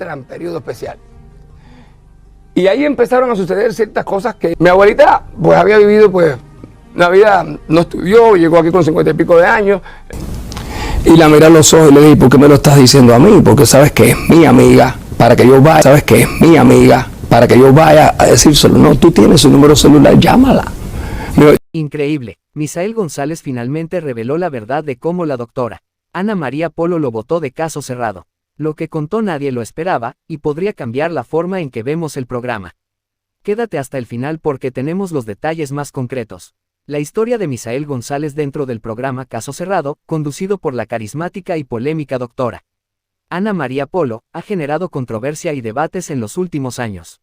en periodo especial. Y ahí empezaron a suceder ciertas cosas que mi abuelita pues había vivido pues una vida, no estudió, llegó aquí con 50 y pico de años. Y la miré a los ojos y le dije, ¿por qué me lo estás diciendo a mí? Porque sabes que es mi amiga, para que yo vaya, sabes que es mi amiga, para que yo vaya a decírselo. No, tú tienes su número celular, llámala. Increíble, Misael González finalmente reveló la verdad de cómo la doctora Ana María Polo lo botó de Caso Cerrado. Lo que contó nadie lo esperaba, y podría cambiar la forma en que vemos el programa. Quédate hasta el final porque tenemos los detalles más concretos. La historia de Misael González dentro del programa Caso Cerrado, conducido por la carismática y polémica doctora Ana María Polo, ha generado controversia y debates en los últimos años.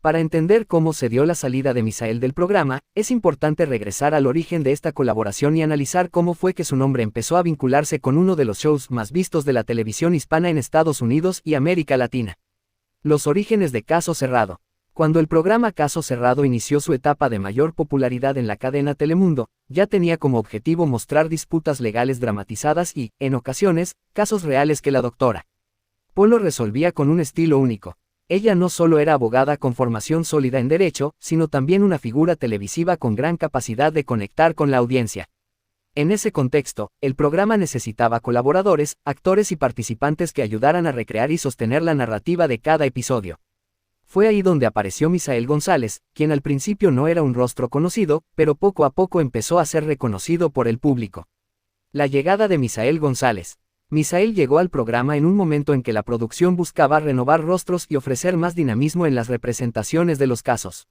Para entender cómo se dio la salida de Misael del programa, es importante regresar al origen de esta colaboración y analizar cómo fue que su nombre empezó a vincularse con uno de los shows más vistos de la televisión hispana en Estados Unidos y América Latina. Los orígenes de Caso Cerrado. Cuando el programa Caso Cerrado inició su etapa de mayor popularidad en la cadena Telemundo, ya tenía como objetivo mostrar disputas legales dramatizadas y, en ocasiones, casos reales que la doctora Polo resolvía con un estilo único. Ella no solo era abogada con formación sólida en derecho, sino también una figura televisiva con gran capacidad de conectar con la audiencia. En ese contexto, el programa necesitaba colaboradores, actores y participantes que ayudaran a recrear y sostener la narrativa de cada episodio. Fue ahí donde apareció Misael González, quien al principio no era un rostro conocido, pero poco a poco empezó a ser reconocido por el público. La llegada de Misael González. Misael llegó al programa en un momento en que la producción buscaba renovar rostros y ofrecer más dinamismo en las representaciones de los casos.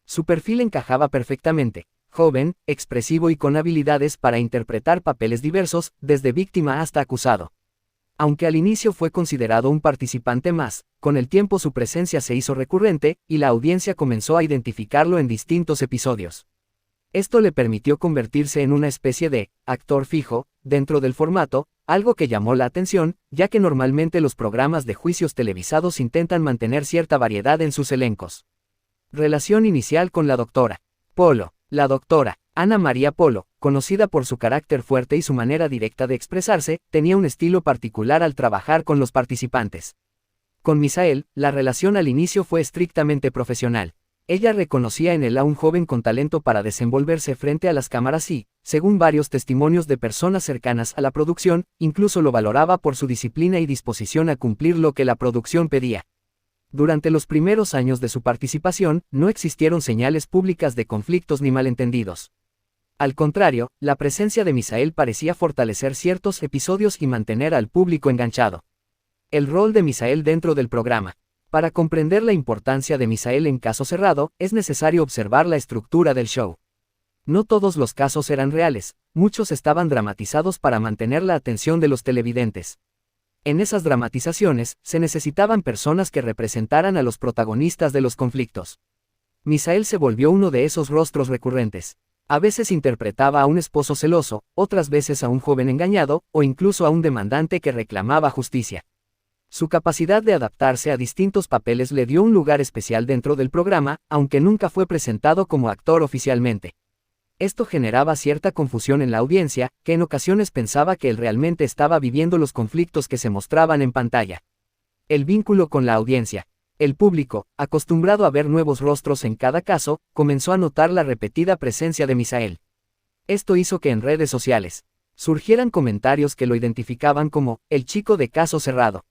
Su perfil encajaba perfectamente, joven, expresivo y con habilidades para interpretar papeles diversos, desde víctima hasta acusado. Aunque al inicio fue considerado un participante más, con el tiempo su presencia se hizo recurrente, y la audiencia comenzó a identificarlo en distintos episodios. Esto le permitió convertirse en una especie de actor fijo dentro del formato, algo que llamó la atención, ya que normalmente los programas de juicios televisados intentan mantener cierta variedad en sus elencos. Relación inicial con la doctora Polo. La doctora Ana María Polo, conocida por su carácter fuerte y su manera directa de expresarse, tenía un estilo particular al trabajar con los participantes. Con Misael, la relación al inicio fue estrictamente profesional. Ella reconocía en él a un joven con talento para desenvolverse frente a las cámaras y, según varios testimonios de personas cercanas a la producción, incluso lo valoraba por su disciplina y disposición a cumplir lo que la producción pedía. Durante los primeros años de su participación, no existieron señales públicas de conflictos ni malentendidos. Al contrario, la presencia de Misael parecía fortalecer ciertos episodios y mantener al público enganchado. El rol de Misael dentro del programa. Para comprender la importancia de Misael en Caso Cerrado, es necesario observar la estructura del show. No todos los casos eran reales, muchos estaban dramatizados para mantener la atención de los televidentes. En esas dramatizaciones, se necesitaban personas que representaran a los protagonistas de los conflictos. Misael se volvió uno de esos rostros recurrentes. A veces interpretaba a un esposo celoso, otras veces a un joven engañado, o incluso a un demandante que reclamaba justicia. Su capacidad de adaptarse a distintos papeles le dio un lugar especial dentro del programa, aunque nunca fue presentado como actor oficialmente. Esto generaba cierta confusión en la audiencia, que en ocasiones pensaba que él realmente estaba viviendo los conflictos que se mostraban en pantalla. El vínculo con la audiencia. El público, acostumbrado a ver nuevos rostros en cada caso, comenzó a notar la repetida presencia de Misael. Esto hizo que en redes sociales surgieran comentarios que lo identificaban como el chico de Caso Cerrado.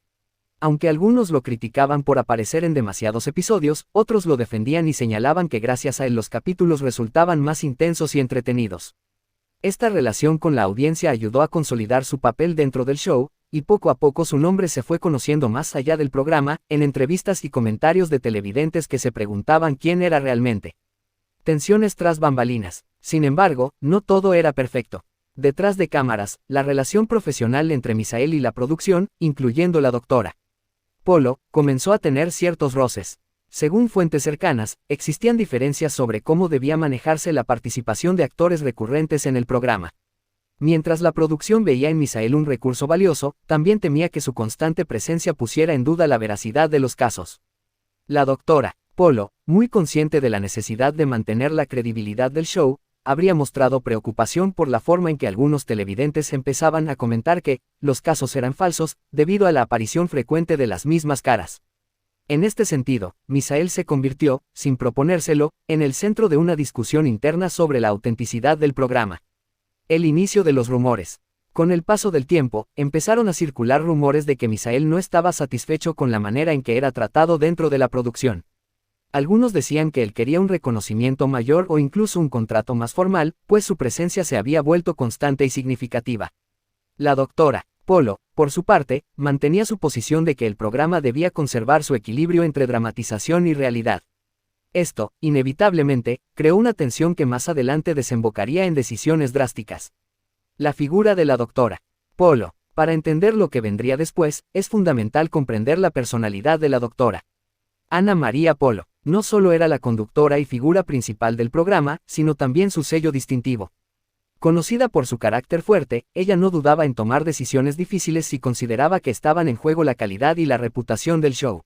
Aunque algunos lo criticaban por aparecer en demasiados episodios, otros lo defendían y señalaban que gracias a él los capítulos resultaban más intensos y entretenidos. Esta relación con la audiencia ayudó a consolidar su papel dentro del show, y poco a poco su nombre se fue conociendo más allá del programa, en entrevistas y comentarios de televidentes que se preguntaban quién era realmente. Tensiones tras bambalinas. Sin embargo, no todo era perfecto. Detrás de cámaras, la relación profesional entre Misael y la producción, incluyendo la doctora Polo, comenzó a tener ciertos roces. Según fuentes cercanas, existían diferencias sobre cómo debía manejarse la participación de actores recurrentes en el programa. Mientras la producción veía en Misael un recurso valioso, también temía que su constante presencia pusiera en duda la veracidad de los casos. La doctora Polo, muy consciente de la necesidad de mantener la credibilidad del show, habría mostrado preocupación por la forma en que algunos televidentes empezaban a comentar que los casos eran falsos, debido a la aparición frecuente de las mismas caras. En este sentido, Misael se convirtió, sin proponérselo, en el centro de una discusión interna sobre la autenticidad del programa. El inicio de los rumores. Con el paso del tiempo, empezaron a circular rumores de que Misael no estaba satisfecho con la manera en que era tratado dentro de la producción. Algunos decían que él quería un reconocimiento mayor o incluso un contrato más formal, pues su presencia se había vuelto constante y significativa. La doctora Polo, por su parte, mantenía su posición de que el programa debía conservar su equilibrio entre dramatización y realidad. Esto, inevitablemente, creó una tensión que más adelante desembocaría en decisiones drásticas. La figura de la doctora Polo. Para entender lo que vendría después, es fundamental comprender la personalidad de la doctora Ana María Polo. No solo era la conductora y figura principal del programa, sino también su sello distintivo. Conocida por su carácter fuerte, ella no dudaba en tomar decisiones difíciles si consideraba que estaban en juego la calidad y la reputación del show.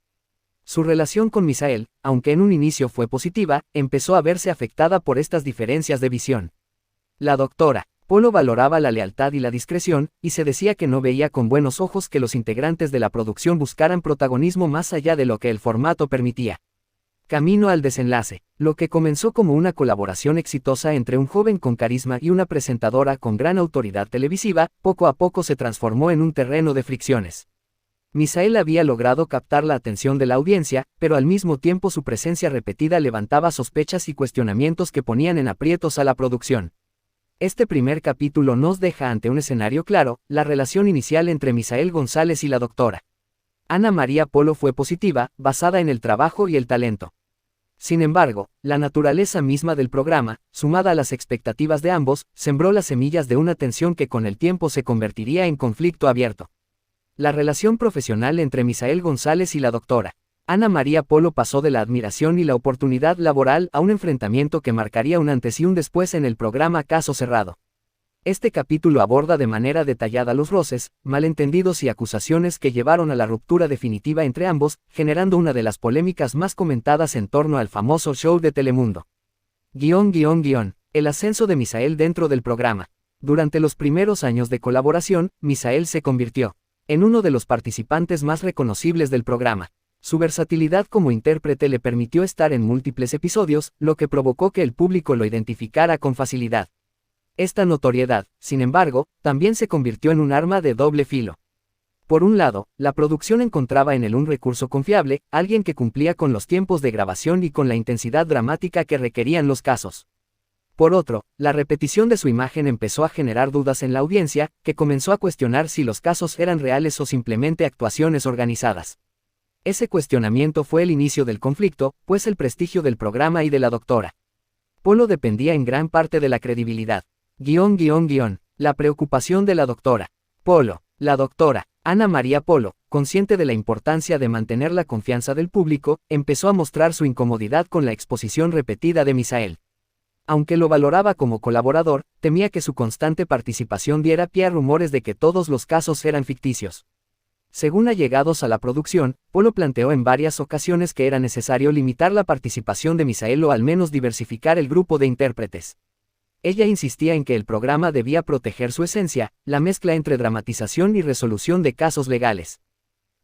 Su relación con Misael, aunque en un inicio fue positiva, empezó a verse afectada por estas diferencias de visión. La doctora Polo valoraba la lealtad y la discreción, y se decía que no veía con buenos ojos que los integrantes de la producción buscaran protagonismo más allá de lo que el formato permitía. Camino al desenlace. Lo que comenzó como una colaboración exitosa entre un joven con carisma y una presentadora con gran autoridad televisiva, poco a poco se transformó en un terreno de fricciones. Misael había logrado captar la atención de la audiencia, pero al mismo tiempo su presencia repetida levantaba sospechas y cuestionamientos que ponían en aprietos a la producción. Este primer capítulo nos deja ante un escenario claro: la relación inicial entre Misael González y la doctora Ana María Polo fue positiva, basada en el trabajo y el talento. Sin embargo, la naturaleza misma del programa, sumada a las expectativas de ambos, sembró las semillas de una tensión que con el tiempo se convertiría en conflicto abierto. La relación profesional entre Misael González y la doctora Ana María Polo pasó de la admiración y la oportunidad laboral a un enfrentamiento que marcaría un antes y un después en el programa Caso Cerrado. Este capítulo aborda de manera detallada los roces, malentendidos y acusaciones que llevaron a la ruptura definitiva entre ambos, generando una de las polémicas más comentadas en torno al famoso show de Telemundo. El ascenso de Misael dentro del programa. Durante los primeros años de colaboración, Misael se convirtió en uno de los participantes más reconocibles del programa. Su versatilidad como intérprete le permitió estar en múltiples episodios, lo que provocó que el público lo identificara con facilidad. Esta notoriedad, sin embargo, también se convirtió en un arma de doble filo. Por un lado, la producción encontraba en él un recurso confiable, alguien que cumplía con los tiempos de grabación y con la intensidad dramática que requerían los casos. Por otro, la repetición de su imagen empezó a generar dudas en la audiencia, que comenzó a cuestionar si los casos eran reales o simplemente actuaciones organizadas. Ese cuestionamiento fue el inicio del conflicto, pues el prestigio del programa y de la doctora Polo dependía en gran parte de la credibilidad. La preocupación de la doctora Polo. La doctora Ana María Polo, consciente de la importancia de mantener la confianza del público, empezó a mostrar su incomodidad con la exposición repetida de Misael. Aunque lo valoraba como colaborador, temía que su constante participación diera pie a rumores de que todos los casos eran ficticios. Según allegados a la producción, Polo planteó en varias ocasiones que era necesario limitar la participación de Misael o al menos diversificar el grupo de intérpretes. Ella insistía en que el programa debía proteger su esencia, la mezcla entre dramatización y resolución de casos legales.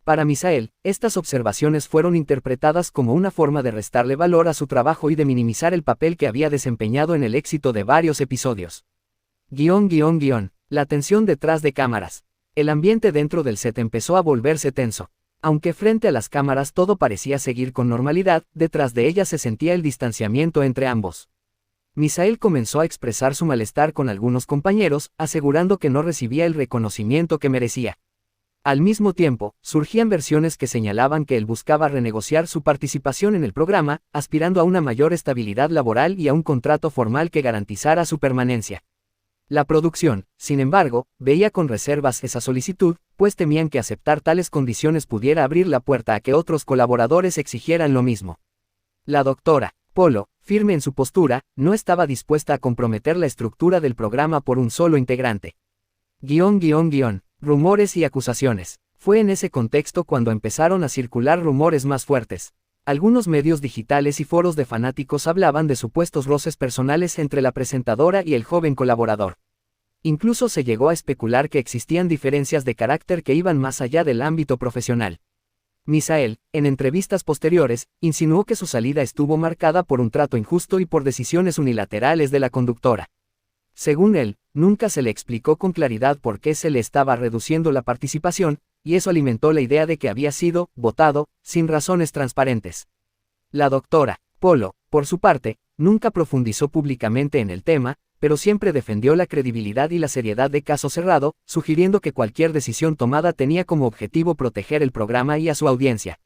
Para Misael, estas observaciones fueron interpretadas como una forma de restarle valor a su trabajo y de minimizar el papel que había desempeñado en el éxito de varios episodios. La tensión detrás de cámaras. El ambiente dentro del set empezó a volverse tenso. Aunque frente a las cámaras todo parecía seguir con normalidad, detrás de ellas se sentía el distanciamiento entre ambos. Misael comenzó a expresar su malestar con algunos compañeros, asegurando que no recibía el reconocimiento que merecía. Al mismo tiempo, surgían versiones que señalaban que él buscaba renegociar su participación en el programa, aspirando a una mayor estabilidad laboral y a un contrato formal que garantizara su permanencia. La producción, sin embargo, veía con reservas esa solicitud, pues temían que aceptar tales condiciones pudiera abrir la puerta a que otros colaboradores exigieran lo mismo. La doctora Polo, firme en su postura, no estaba dispuesta a comprometer la estructura del programa por un solo integrante. Rumores y acusaciones. Fue en ese contexto cuando empezaron a circular rumores más fuertes. Algunos medios digitales y foros de fanáticos hablaban de supuestos roces personales entre la presentadora y el joven colaborador. Incluso se llegó a especular que existían diferencias de carácter que iban más allá del ámbito profesional. Misael, en entrevistas posteriores, insinuó que su salida estuvo marcada por un trato injusto y por decisiones unilaterales de la conductora. Según él, nunca se le explicó con claridad por qué se le estaba reduciendo la participación, y eso alimentó la idea de que había sido votado, sin razones transparentes. La doctora Polo, por su parte, nunca profundizó públicamente en el tema, pero siempre defendió la credibilidad y la seriedad de Caso Cerrado, sugiriendo que cualquier decisión tomada tenía como objetivo proteger el programa y a su audiencia.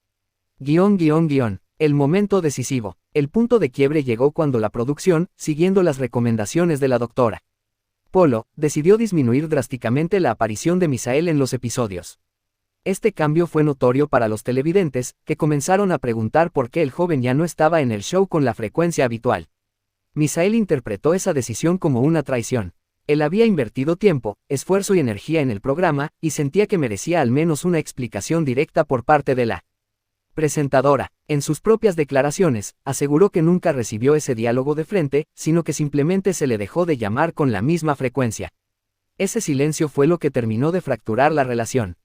El momento decisivo. El punto de quiebre llegó cuando la producción, siguiendo las recomendaciones de la doctora Polo, decidió disminuir drásticamente la aparición de Misael en los episodios. Este cambio fue notorio para los televidentes, que comenzaron a preguntar por qué el joven ya no estaba en el show con la frecuencia habitual. Misael interpretó esa decisión como una traición. Él había invertido tiempo, esfuerzo y energía en el programa, y sentía que merecía al menos una explicación directa por parte de la presentadora. En sus propias declaraciones, aseguró que nunca recibió ese diálogo de frente, sino que simplemente se le dejó de llamar con la misma frecuencia. Ese silencio fue lo que terminó de fracturar la relación.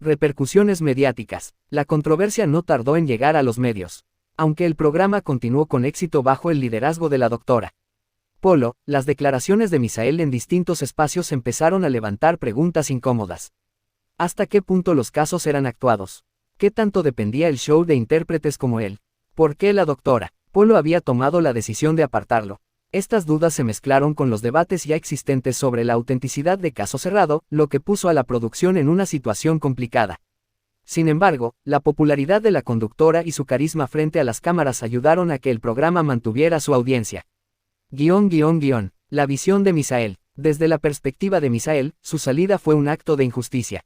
Repercusiones mediáticas. La controversia no tardó en llegar a los medios. Aunque el programa continuó con éxito bajo el liderazgo de la doctora Polo, las declaraciones de Misael en distintos espacios empezaron a levantar preguntas incómodas. ¿Hasta qué punto los casos eran actuados? ¿Qué tanto dependía el show de intérpretes como él? ¿Por qué la doctora Polo había tomado la decisión de apartarlo? Estas dudas se mezclaron con los debates ya existentes sobre la autenticidad de Caso Cerrado, lo que puso a la producción en una situación complicada. Sin embargo, la popularidad de la conductora y su carisma frente a las cámaras ayudaron a que el programa mantuviera su audiencia. La visión de Misael. Desde la perspectiva de Misael, su salida fue un acto de injusticia.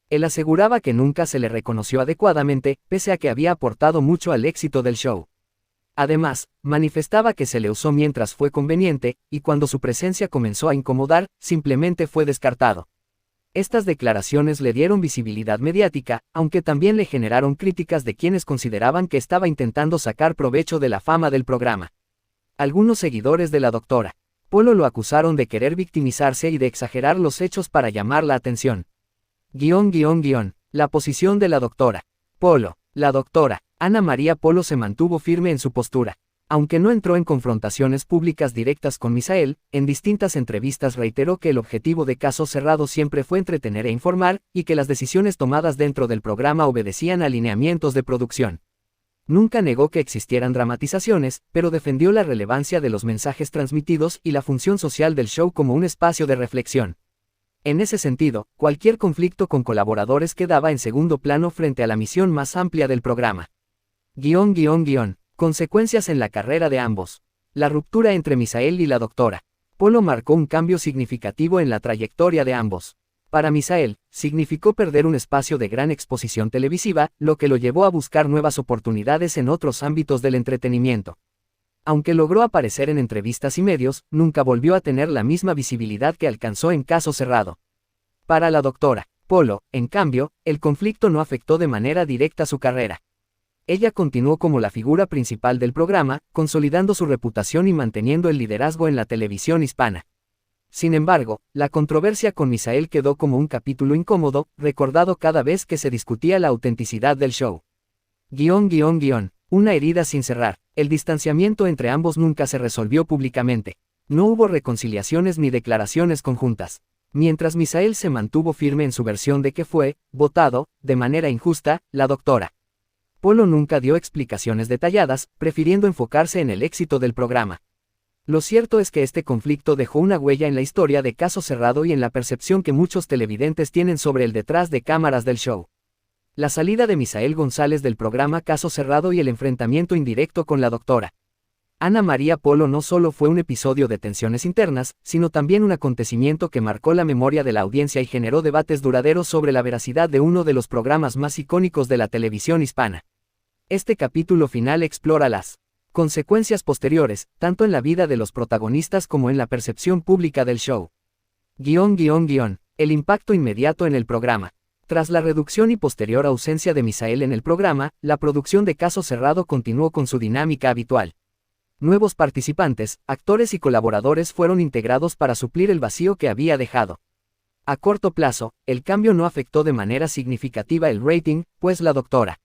Él aseguraba que nunca se le reconoció adecuadamente, pese a que había aportado mucho al éxito del show. Además, manifestaba que se le usó mientras fue conveniente, y cuando su presencia comenzó a incomodar, simplemente fue descartado. Estas declaraciones le dieron visibilidad mediática, aunque también le generaron críticas de quienes consideraban que estaba intentando sacar provecho de la fama del programa. Algunos seguidores de la doctora Polo lo acusaron de querer victimizarse y de exagerar los hechos para llamar la atención. La posición de la doctora Polo. La doctora Ana María Polo se mantuvo firme en su postura. Aunque no entró en confrontaciones públicas directas con Misael, en distintas entrevistas reiteró que el objetivo de Caso Cerrado siempre fue entretener e informar, y que las decisiones tomadas dentro del programa obedecían a lineamientos de producción. Nunca negó que existieran dramatizaciones, pero defendió la relevancia de los mensajes transmitidos y la función social del show como un espacio de reflexión. En ese sentido, cualquier conflicto con colaboradores quedaba en segundo plano frente a la misión más amplia del programa. Consecuencias en la carrera de ambos. La ruptura entre Misael y la doctora Polo marcó un cambio significativo en la trayectoria de ambos. Para Misael, significó perder un espacio de gran exposición televisiva, lo que lo llevó a buscar nuevas oportunidades en otros ámbitos del entretenimiento. Aunque logró aparecer en entrevistas y medios, nunca volvió a tener la misma visibilidad que alcanzó en Caso Cerrado. Para la doctora Polo, en cambio, el conflicto no afectó de manera directa su carrera. Ella continuó como la figura principal del programa, consolidando su reputación y manteniendo el liderazgo en la televisión hispana. Sin embargo, la controversia con Misael quedó como un capítulo incómodo, recordado cada vez que se discutía la autenticidad del show. Una herida sin cerrar. El distanciamiento entre ambos nunca se resolvió públicamente. No hubo reconciliaciones ni declaraciones conjuntas. Mientras Misael se mantuvo firme en su versión de que fue votado, de manera injusta, la doctora Polo nunca dio explicaciones detalladas, prefiriendo enfocarse en el éxito del programa. Lo cierto es que este conflicto dejó una huella en la historia de Caso Cerrado y en la percepción que muchos televidentes tienen sobre el detrás de cámaras del show. La salida de Misael González del programa Caso Cerrado y el enfrentamiento indirecto con la doctora Ana María Polo no solo fue un episodio de tensiones internas, sino también un acontecimiento que marcó la memoria de la audiencia y generó debates duraderos sobre la veracidad de uno de los programas más icónicos de la televisión hispana. Este capítulo final explora las consecuencias posteriores, tanto en la vida de los protagonistas como en la percepción pública del show. El impacto inmediato en el programa. Tras la reducción y posterior ausencia de Misael en el programa, la producción de Caso Cerrado continuó con su dinámica habitual. Nuevos participantes, actores y colaboradores fueron integrados para suplir el vacío que había dejado. A corto plazo, el cambio no afectó de manera significativa el rating, pues la doctora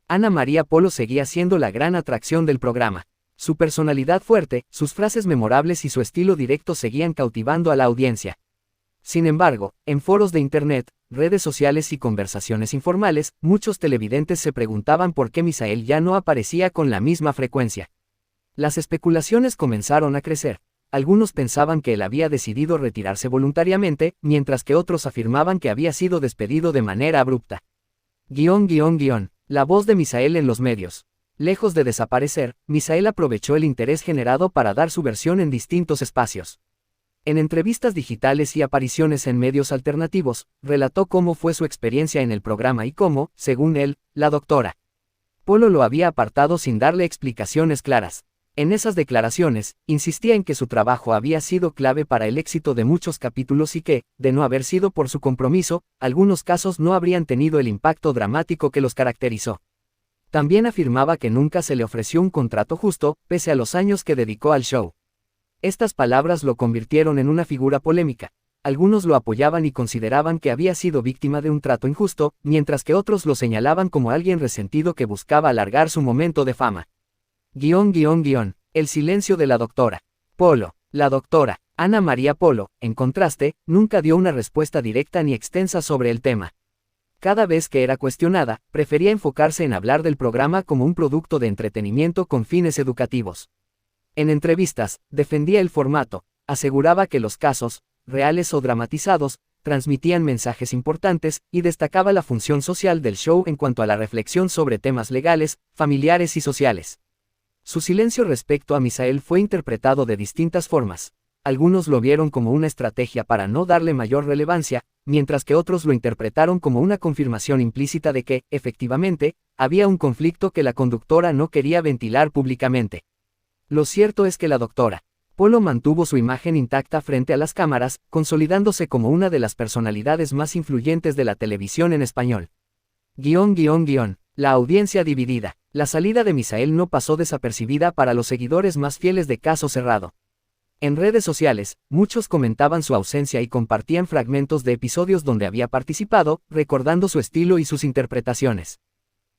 Ana María Polo seguía siendo la gran atracción del programa. Su personalidad fuerte, sus frases memorables y su estilo directo seguían cautivando a la audiencia. Sin embargo, en foros de internet, redes sociales y conversaciones informales, muchos televidentes se preguntaban por qué Misael ya no aparecía con la misma frecuencia. Las especulaciones comenzaron a crecer. Algunos pensaban que él había decidido retirarse voluntariamente, mientras que otros afirmaban que había sido despedido de manera abrupta. La voz de Misael en los medios. Lejos de desaparecer, Misael aprovechó el interés generado para dar su versión en distintos espacios. En entrevistas digitales y apariciones en medios alternativos, relató cómo fue su experiencia en el programa y cómo, según él, la doctora Polo lo había apartado sin darle explicaciones claras. En esas declaraciones, insistía en que su trabajo había sido clave para el éxito de muchos capítulos y que, de no haber sido por su compromiso, algunos casos no habrían tenido el impacto dramático que los caracterizó. También afirmaba que nunca se le ofreció un contrato justo, pese a los años que dedicó al show. Estas palabras lo convirtieron en una figura polémica. Algunos lo apoyaban y consideraban que había sido víctima de un trato injusto, mientras que otros lo señalaban como alguien resentido que buscaba alargar su momento de fama. El silencio de la doctora Polo. La doctora Ana María Polo, en contraste, nunca dio una respuesta directa ni extensa sobre el tema. Cada vez que era cuestionada, prefería enfocarse en hablar del programa como un producto de entretenimiento con fines educativos. En entrevistas, defendía el formato, aseguraba que los casos, reales o dramatizados, transmitían mensajes importantes, y destacaba la función social del show en cuanto a la reflexión sobre temas legales, familiares y sociales. Su silencio respecto a Misael fue interpretado de distintas formas. Algunos lo vieron como una estrategia para no darle mayor relevancia, mientras que otros lo interpretaron como una confirmación implícita de que, efectivamente, había un conflicto que la conductora no quería ventilar públicamente. Lo cierto es que la doctora Polo mantuvo su imagen intacta frente a las cámaras, consolidándose como una de las personalidades más influyentes de la televisión en español. La audiencia dividida. La salida de Misael no pasó desapercibida para los seguidores más fieles de Caso Cerrado. En redes sociales, muchos comentaban su ausencia y compartían fragmentos de episodios donde había participado, recordando su estilo y sus interpretaciones.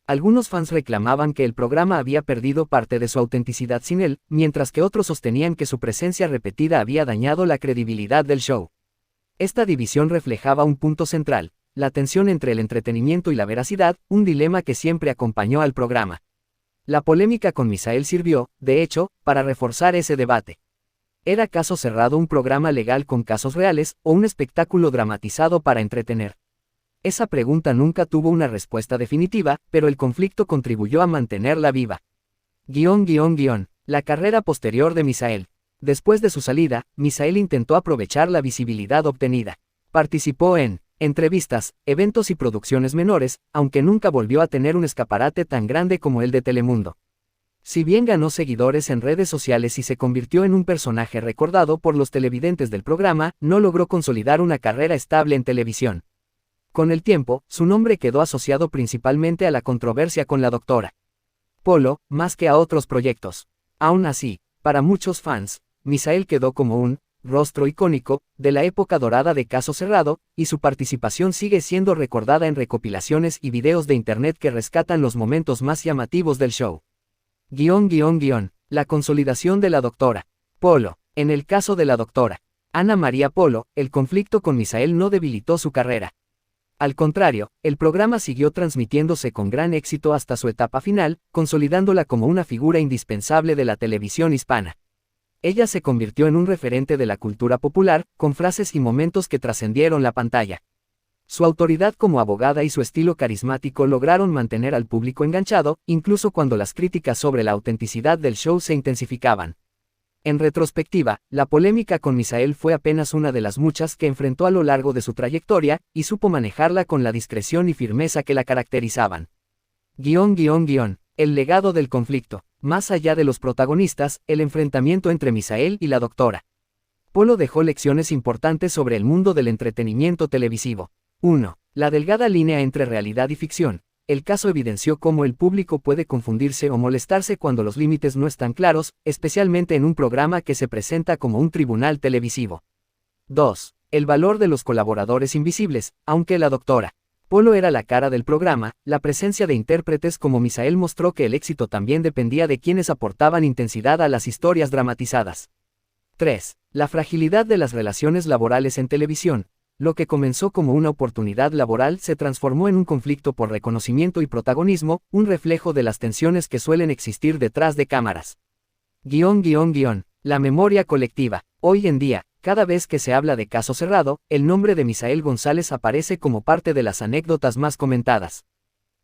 Algunos fans reclamaban que el programa había perdido parte de su autenticidad sin él, mientras que otros sostenían que su presencia repetida había dañado la credibilidad del show. Esta división reflejaba un punto central: la tensión entre el entretenimiento y la veracidad, un dilema que siempre acompañó al programa. La polémica con Misael sirvió, de hecho, para reforzar ese debate. ¿Era Caso Cerrado un programa legal con casos reales, o un espectáculo dramatizado para entretener? Esa pregunta nunca tuvo una respuesta definitiva, pero el conflicto contribuyó a mantenerla viva. La carrera posterior de Misael. Después de su salida, Misael intentó aprovechar la visibilidad obtenida. Participó en entrevistas, eventos y producciones menores, aunque nunca volvió a tener un escaparate tan grande como el de Telemundo. Si bien ganó seguidores en redes sociales y se convirtió en un personaje recordado por los televidentes del programa, no logró consolidar una carrera estable en televisión. Con el tiempo, su nombre quedó asociado principalmente a la controversia con la doctora Polo, más que a otros proyectos. Aún así, para muchos fans, Misael quedó como un rostro icónico de la época dorada de Caso Cerrado, y su participación sigue siendo recordada en recopilaciones y videos de internet que rescatan los momentos más llamativos del show. La consolidación de la doctora Polo. En el caso de la doctora Ana María Polo, el conflicto con Misael no debilitó su carrera. Al contrario, el programa siguió transmitiéndose con gran éxito hasta su etapa final, consolidándola como una figura indispensable de la televisión hispana. Ella se convirtió en un referente de la cultura popular, con frases y momentos que trascendieron la pantalla. Su autoridad como abogada y su estilo carismático lograron mantener al público enganchado, incluso cuando las críticas sobre la autenticidad del show se intensificaban. En retrospectiva, la polémica con Misael fue apenas una de las muchas que enfrentó a lo largo de su trayectoria, y supo manejarla con la discreción y firmeza que la caracterizaban. El legado del conflicto. Más allá de los protagonistas, el enfrentamiento entre Misael y la doctora Polo dejó lecciones importantes sobre el mundo del entretenimiento televisivo. 1. La delgada línea entre realidad y ficción. El caso evidenció cómo el público puede confundirse o molestarse cuando los límites no están claros, especialmente en un programa que se presenta como un tribunal televisivo. 2. El valor de los colaboradores invisibles. Aunque la doctora Polo era la cara del programa, la presencia de intérpretes como Misael mostró que el éxito también dependía de quienes aportaban intensidad a las historias dramatizadas. 3. La fragilidad de las relaciones laborales en televisión. Lo que comenzó como una oportunidad laboral se transformó en un conflicto por reconocimiento y protagonismo, un reflejo de las tensiones que suelen existir detrás de cámaras. La memoria colectiva. Hoy en día, cada vez que se habla de Caso Cerrado, el nombre de Misael González aparece como parte de las anécdotas más comentadas.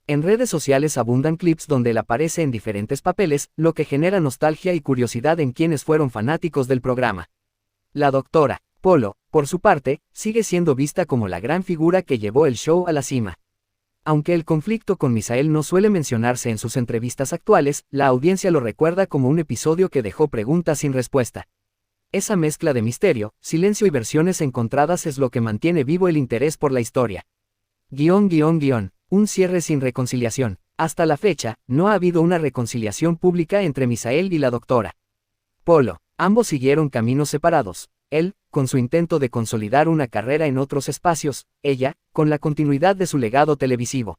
En redes sociales abundan clips donde él aparece en diferentes papeles, lo que genera nostalgia y curiosidad en quienes fueron fanáticos del programa. La doctora Polo, por su parte, sigue siendo vista como la gran figura que llevó el show a la cima. Aunque el conflicto con Misael no suele mencionarse en sus entrevistas actuales, la audiencia lo recuerda como un episodio que dejó preguntas sin respuesta. Esa mezcla de misterio, silencio y versiones encontradas es lo que mantiene vivo el interés por la historia. Un cierre sin reconciliación. Hasta la fecha, no ha habido una reconciliación pública entre Misael y la doctora Polo. Ambos siguieron caminos separados. Él, con su intento de consolidar una carrera en otros espacios, ella, con la continuidad de su legado televisivo.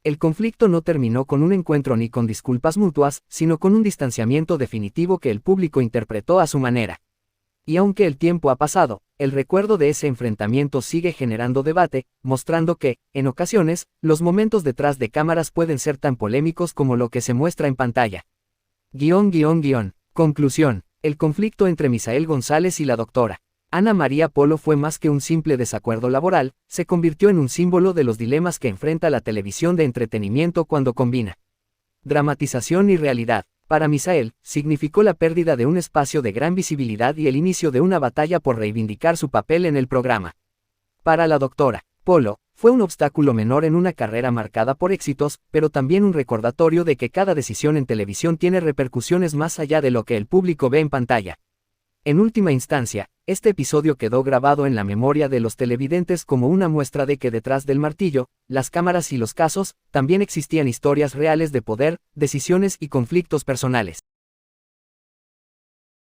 El conflicto no terminó con un encuentro ni con disculpas mutuas, sino con un distanciamiento definitivo que el público interpretó a su manera. Y aunque el tiempo ha pasado, el recuerdo de ese enfrentamiento sigue generando debate, mostrando que, en ocasiones, los momentos detrás de cámaras pueden ser tan polémicos como lo que se muestra en pantalla. Conclusión. El conflicto entre Misael González y la doctora Ana María Polo fue más que un simple desacuerdo laboral, se convirtió en un símbolo de los dilemas que enfrenta la televisión de entretenimiento cuando combina dramatización y realidad. Para Misael, significó la pérdida de un espacio de gran visibilidad y el inicio de una batalla por reivindicar su papel en el programa. Para la doctora Polo, fue un obstáculo menor en una carrera marcada por éxitos, pero también un recordatorio de que cada decisión en televisión tiene repercusiones más allá de lo que el público ve en pantalla. En última instancia, este episodio quedó grabado en la memoria de los televidentes como una muestra de que detrás del martillo, las cámaras y los casos, también existían historias reales de poder, decisiones y conflictos personales.